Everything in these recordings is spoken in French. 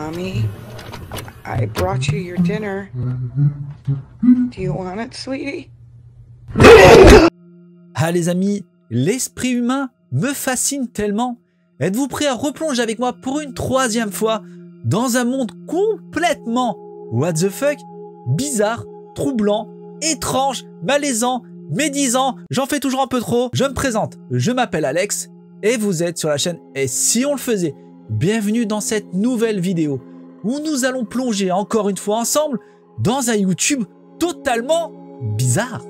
Mommy, I brought you your dinner. Do you want it, sweetie? Ah les amis, l'esprit humain me fascine tellement. Êtes-vous prêts à replonger avec moi pour une troisième fois dans un monde complètement what the fuck, bizarre, troublant, étrange, malaisant, médisant, j'en fais toujours un peu trop. Je me présente, je m'appelle Alex et vous êtes sur la chaîne Et si on le faisait? Bienvenue dans cette nouvelle vidéo où nous allons plonger encore une fois ensemble dans un YouTube totalement bizarre.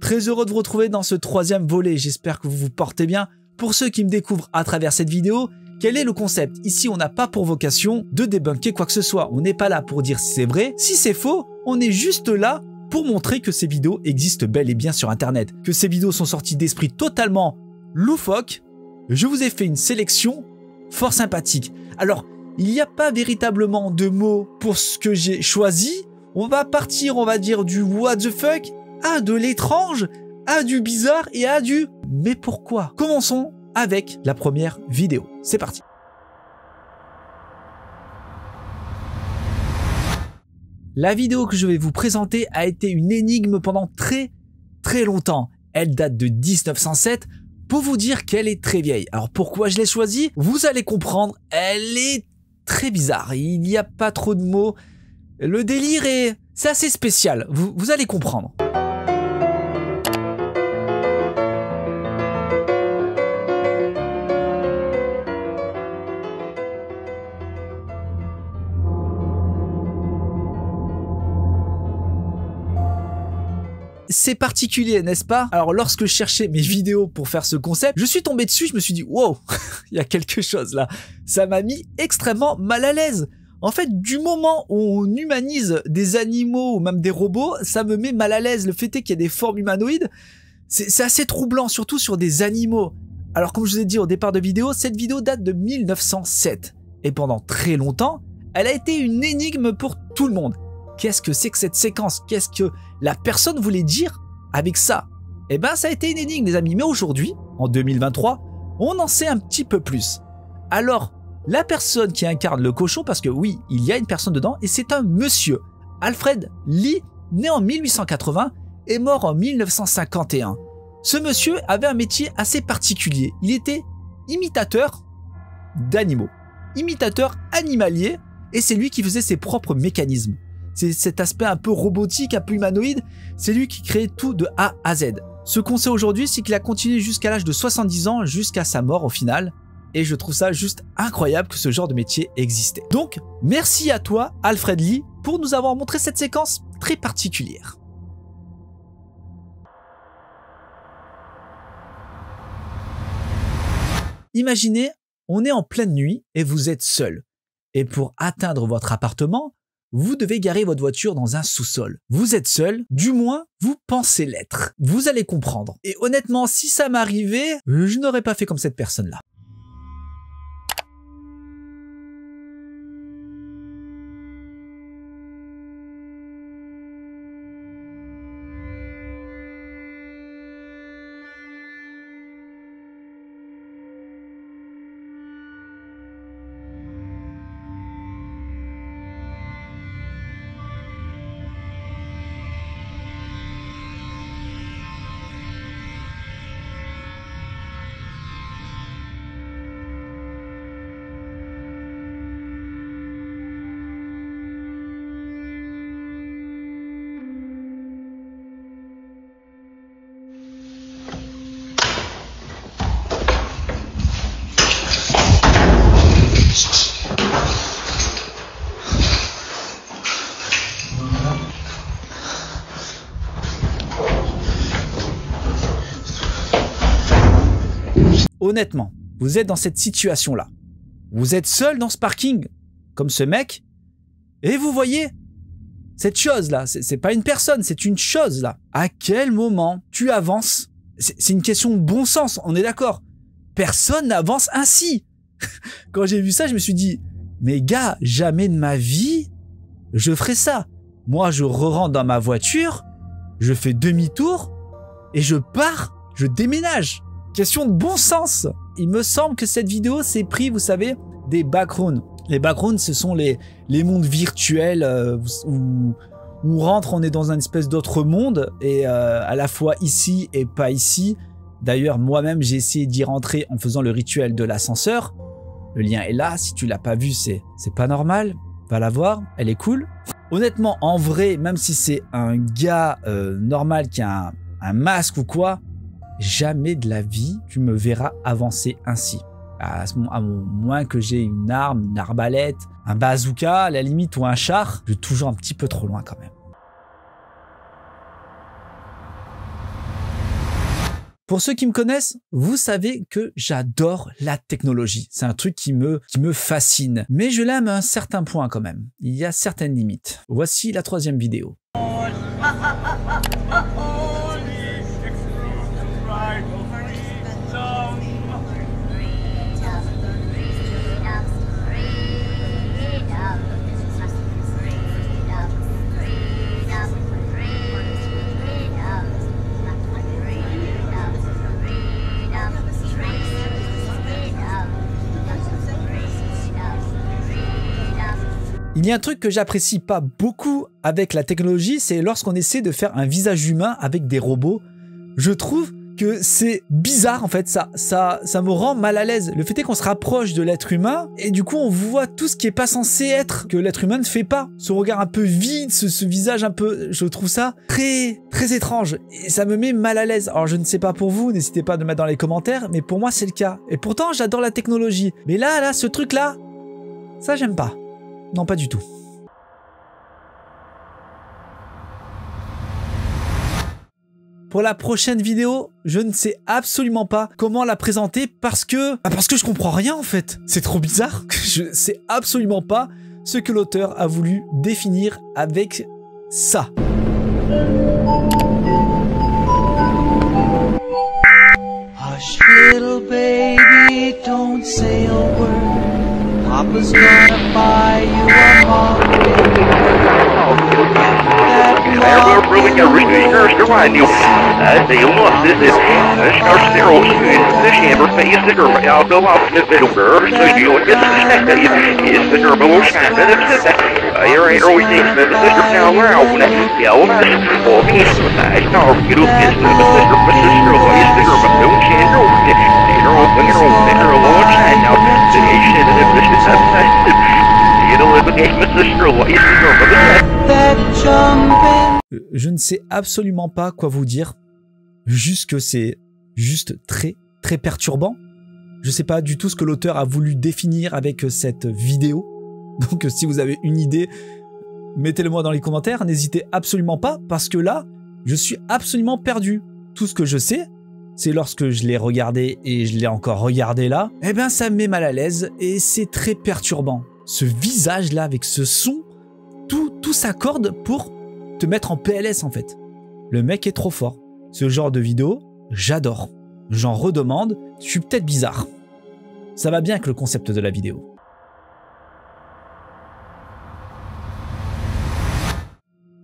Très heureux de vous retrouver dans ce troisième volet, j'espère que vous vous portez bien. Pour ceux qui me découvrent à travers cette vidéo, quel est le concept? Ici, on n'a pas pour vocation de débunker quoi que ce soit. On n'est pas là pour dire si c'est vrai, si c'est faux. On est juste là pour montrer que ces vidéos existent bel et bien sur Internet. Que ces vidéos sont sorties d'esprit totalement loufoque. Je vous ai fait une sélection fort sympathique. Alors, il n'y a pas véritablement de mots pour ce que j'ai choisi. On va partir, on va dire, du what the fuck à de l'étrange, à du bizarre et à du mais pourquoi? Commençons avec la première vidéo. C'est parti. La vidéo que je vais vous présenter a été une énigme pendant très longtemps. Elle date de 1907 pour vous dire qu'elle est très vieille. Alors pourquoi je l'ai choisie? Vous allez comprendre, elle est très bizarre. Il n'y a pas trop de mots. Le délire c'est assez spécial. Vous allez comprendre. C'est particulier, n'est-ce pas? Alors, lorsque je cherchais mes vidéos pour faire ce concept, je suis tombé dessus, je me suis dit, wow, il y a quelque chose là. Ça m'a mis extrêmement mal à l'aise. En fait, du moment où on humanise des animaux ou même des robots, ça me met mal à l'aise. Le fait est qu'il y a des formes humanoïdes, c'est assez troublant, surtout sur des animaux. Alors, comme je vous ai dit au départ de vidéo, cette vidéo date de 1907. Et pendant très longtemps, elle a été une énigme pour tout le monde. Qu'est-ce que c'est que cette séquence? Qu'est-ce que la personne voulait dire avec ça? Eh ben, ça a été une énigme, les amis. Mais aujourd'hui, en 2023, on en sait un petit peu plus. Alors, la personne qui incarne le cochon, parce que oui, il y a une personne dedans, et c'est un monsieur, Alfred Lee, né en 1880 et mort en 1951. Ce monsieur avait un métier assez particulier. Il était imitateur d'animaux, imitateur animalier, et c'est lui qui faisait ses propres mécanismes. C'est cet aspect un peu robotique, un peu humanoïde, c'est lui qui créait tout de A à Z. Ce qu'on sait aujourd'hui, c'est qu'il a continué jusqu'à l'âge de 70 ans, jusqu'à sa mort au final. Et je trouve ça juste incroyable que ce genre de métier existait. Donc, merci à toi, Alfred Lee, pour nous avoir montré cette séquence très particulière. Imaginez, on est en pleine nuit et vous êtes seul. Et pour atteindre votre appartement, vous devez garer votre voiture dans un sous-sol. Vous êtes seul, du moins, vous pensez l'être. Vous allez comprendre. Et honnêtement, si ça m'arrivait, je n'aurais pas fait comme cette personne-là. Honnêtement, vous êtes dans cette situation-là. Vous êtes seul dans ce parking, comme ce mec, et vous voyez cette chose-là. C'est pas une personne, c'est une chose-là. À quel moment tu avances? C'est une question de bon sens, on est d'accord. Personne n'avance ainsi. Quand j'ai vu ça, je me suis dit, mais gars, jamais de ma vie, je ferai ça. Moi, je rentre dans ma voiture, je fais demi-tour et je pars, je déménage. Question de bon sens. il me semble que cette vidéo s'est pris, vous savez, des backrooms. Les backrooms, ce sont les mondes virtuels où on rentre, on est dans une espèce d'autre monde, et à la fois ici et pas ici. D'ailleurs, moi-même, j'ai essayé d'y rentrer en faisant le rituel de l'ascenseur. Le lien est là, si tu l'as pas vu, c'est pas normal. Va la voir, elle est cool. Honnêtement, en vrai, même si c'est un gars normal qui a un masque ou quoi, jamais de la vie tu me verras avancer ainsi. À moins que j'ai une arme, une arbalète, un bazooka à la limite ou un char, je suis toujours un petit peu trop loin quand même. Pour ceux qui me connaissent, vous savez que j'adore la technologie. C'est un truc qui me fascine. Mais je l'aime à un certain point quand même. Il y a certaines limites. Voici la 3e vidéo. Il y a un truc que j'apprécie pas beaucoup avec la technologie, c'est lorsqu'on essaie de faire un visage humain avec des robots. Je trouve que c'est bizarre en fait, ça me rend mal à l'aise. Le fait est qu'on se rapproche de l'être humain et du coup on voit tout ce qui est pas censé être, que l'être humain ne fait pas. Ce regard un peu vide, ce visage un peu, je trouve ça très étrange et ça me met mal à l'aise. Alors je ne sais pas pour vous, n'hésitez pas à le mettre dans les commentaires, mais pour moi c'est le cas. Et pourtant j'adore la technologie. Mais là, ce truc là, ça j'aime pas. Non, pas du tout. Pour la prochaine vidéo, je ne sais absolument pas comment la présenter parce que je comprends rien en fait. C'est trop bizarre. Je sais absolument pas ce que l'auteur a voulu définir avec ça. Hush little baby, don't say a word. Papa's gonna buy you a mockingbird. Je ne sais absolument pas quoi vous dire, juste que c'est juste très perturbant. Je ne sais pas du tout ce que l'auteur a voulu définir avec cette vidéo. Donc si vous avez une idée, mettez-le moi dans les commentaires, n'hésitez absolument pas parce que là, je suis absolument perdu. Tout ce que je sais, c'est lorsque je l'ai regardé et je l'ai encore regardé là, eh ben ça me met mal à l'aise et c'est très perturbant. Ce visage là avec ce son, tout s'accorde pour te mettre en PLS en fait. Le mec est trop fort. Ce genre de vidéo, j'adore. J'en redemande, je suis peut-être bizarre. Ça va bien avec le concept de la vidéo.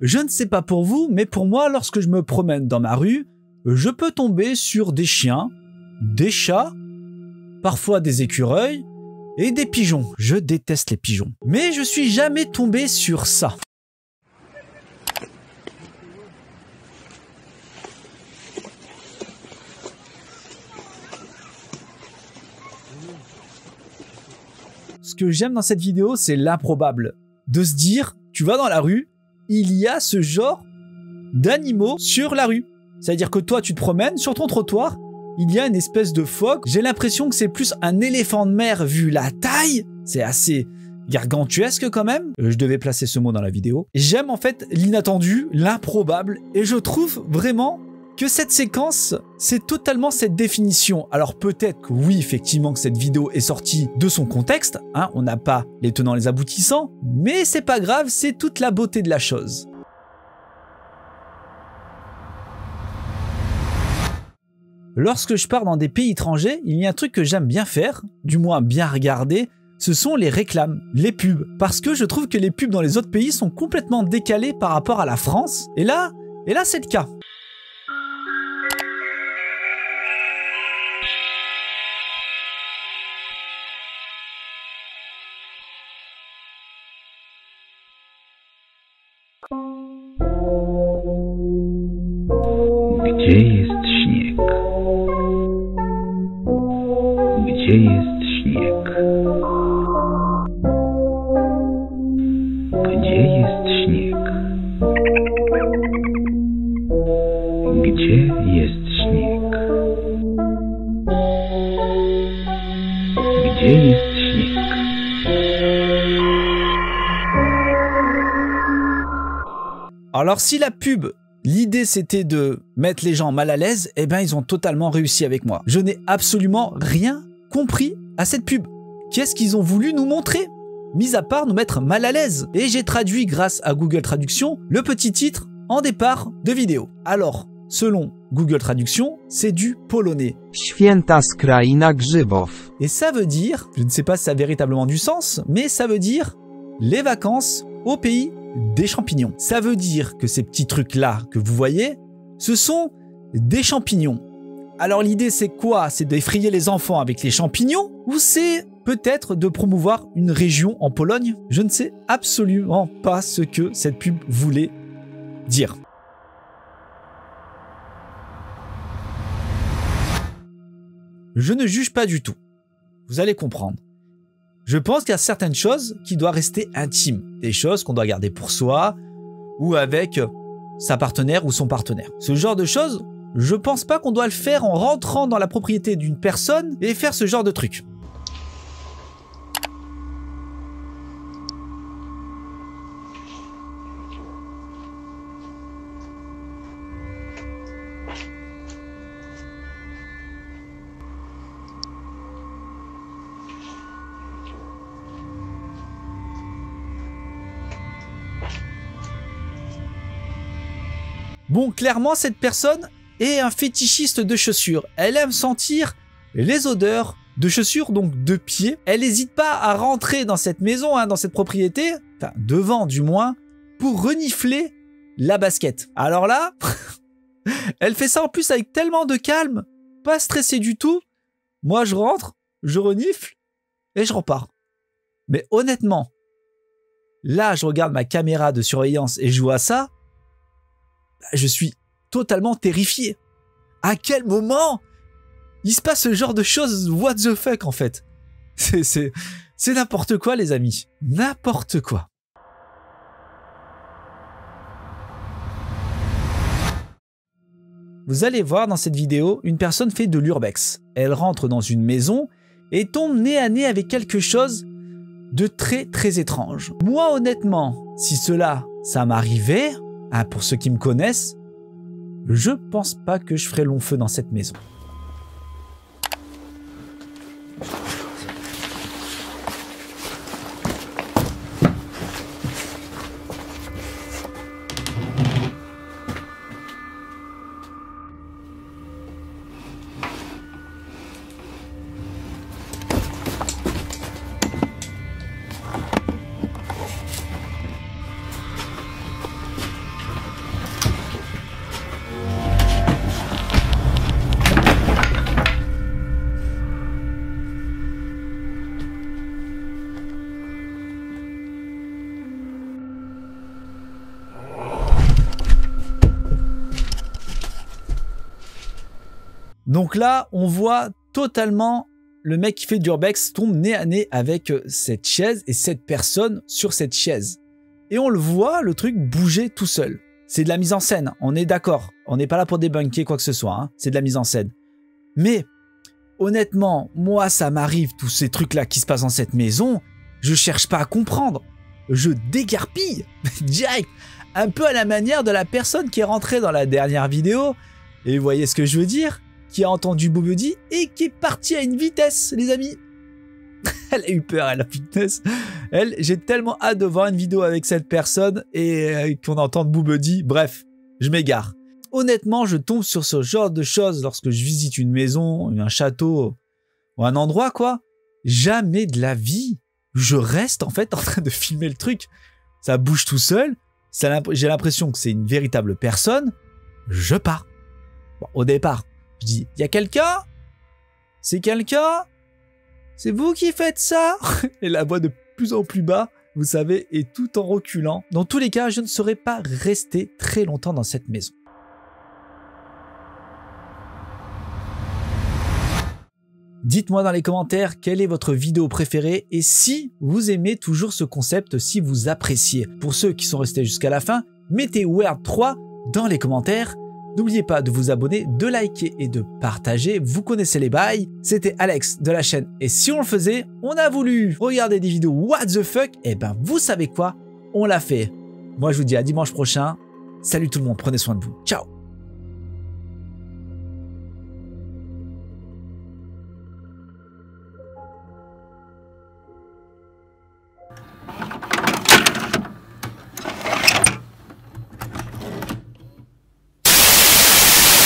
Je ne sais pas pour vous, mais pour moi, lorsque je me promène dans ma rue, je peux tomber sur des chiens, des chats, parfois des écureuils et des pigeons. Je déteste les pigeons. Mais je suis jamais tombé sur ça. Ce que j'aime dans cette vidéo, c'est l'improbable. De se dire, tu vas dans la rue, il y a ce genre d'animaux sur la rue. C'est-à-dire que toi, tu te promènes sur ton trottoir, il y a une espèce de phoque. J'ai l'impression que c'est plus un éléphant de mer vu la taille. C'est assez gargantuesque quand même. Je devais placer ce mot dans la vidéo. J'aime en fait l'inattendu, l'improbable, et je trouve vraiment que cette séquence, c'est totalement cette définition. Alors peut-être que oui, effectivement, que cette vidéo est sortie de son contexte, hein, on n'a pas les tenants les aboutissants, mais c'est pas grave, c'est toute la beauté de la chose. Lorsque je pars dans des pays étrangers, il y a un truc que j'aime bien faire, du moins bien regarder, ce sont les réclames, les pubs. Parce que je trouve que les pubs dans les autres pays sont complètement décalées par rapport à la France. Et là c'est le cas. Где есть снег? Где есть снег? Где есть снег? Где есть снег? Где есть снег? Alors si la pub, l'idée c'était de mettre les gens mal à l'aise, eh ben ils ont totalement réussi avec moi. Je n'ai absolument rien compris à cette pub. Qu'est-ce qu'ils ont voulu nous montrer? Mis à part nous mettre mal à l'aise. Et j'ai traduit grâce à Google Traduction le petit titre en départ de vidéo. Alors, selon Google Traduction, c'est du polonais. Święta z kraina grzybów. Et ça veut dire, je ne sais pas si ça a véritablement du sens, mais ça veut dire les vacances au pays des champignons. Ça veut dire que ces petits trucs-là que vous voyez, ce sont des champignons. Alors l'idée c'est quoi? C'est d'effrayer les enfants avec les champignons? Ou c'est peut-être de promouvoir une région en Pologne? Je ne sais absolument pas ce que cette pub voulait dire. Je ne juge pas du tout. Vous allez comprendre. Je pense qu'il y a certaines choses qui doivent rester intimes. Des choses qu'on doit garder pour soi ou avec sa partenaire ou son partenaire. Ce genre de choses, je pense pas qu'on doit le faire en rentrant dans la propriété d'une personne et faire ce genre de truc. Bon, clairement, cette personne est un fétichiste de chaussures. Elle aime sentir les odeurs de chaussures, donc de pieds. Elle n'hésite pas à rentrer dans cette maison, dans cette propriété, enfin devant du moins, pour renifler la basket. Alors là, elle fait ça en plus avec tellement de calme, pas stressée du tout. Moi, je rentre, je renifle et je repars. Mais honnêtement, là, je regarde ma caméra de surveillance et je vois ça. Je suis totalement terrifié. À quel moment il se passe ce genre de choses? What the fuck en fait? C'est n'importe quoi les amis. N'importe quoi. Vous allez voir dans cette vidéo, une personne fait de l'urbex. Elle rentre dans une maison et tombe nez à nez avec quelque chose de très très étrange. Moi honnêtement, si ça m'arrivait, pour ceux qui me connaissent, je pense pas que je ferais long feu dans cette maison. Donc là, on voit totalement le mec qui fait du urbex tombe nez à nez avec cette chaise et cette personne sur cette chaise. Et on le voit, le truc bouger tout seul. C'est de la mise en scène, on est d'accord. On n'est pas là pour débunker quoi que ce soit, hein. C'est de la mise en scène. Mais honnêtement, moi ça m'arrive tous ces trucs-là qui se passent dans cette maison, je cherche pas à comprendre. Je dégarpille direct. Un peu à la manière de la personne qui est rentrée dans la dernière vidéo. Et vous voyez ce que je veux dire? Qui a entendu Boobody et qui est partie à une vitesse, les amis. Elle a eu peur à la vitesse. J'ai tellement hâte de voir une vidéo avec cette personne et qu'on entende Boobody. Bref, je m'égare. Honnêtement, je tombe sur ce genre de choses lorsque je visite une maison, un château ou un endroit, quoi. Jamais de la vie, je reste en fait en train de filmer le truc. Ça bouge tout seul. J'ai l'impression que c'est une véritable personne. Je pars. Bon, au départ, je dis, il y a quelqu'un? C'est quelqu'un? C'est vous qui faites ça? Et la voix de plus en plus bas. vous savez, et tout en reculant. Dans tous les cas, je ne serais pas resté très longtemps dans cette maison. Dites-moi dans les commentaires quelle est votre vidéo préférée et si vous aimez toujours ce concept, si vous appréciez. Pour ceux qui sont restés jusqu'à la fin, mettez Weird 3 dans les commentaires. N'oubliez pas de vous abonner, de liker et de partager. Vous connaissez les bails. C'était Alex de la chaîne Et si on le faisait, on a voulu regarder des vidéos what the fuck. Et ben vous savez quoi, on l'a fait. Moi je vous dis à dimanche prochain. Salut tout le monde, prenez soin de vous. Ciao.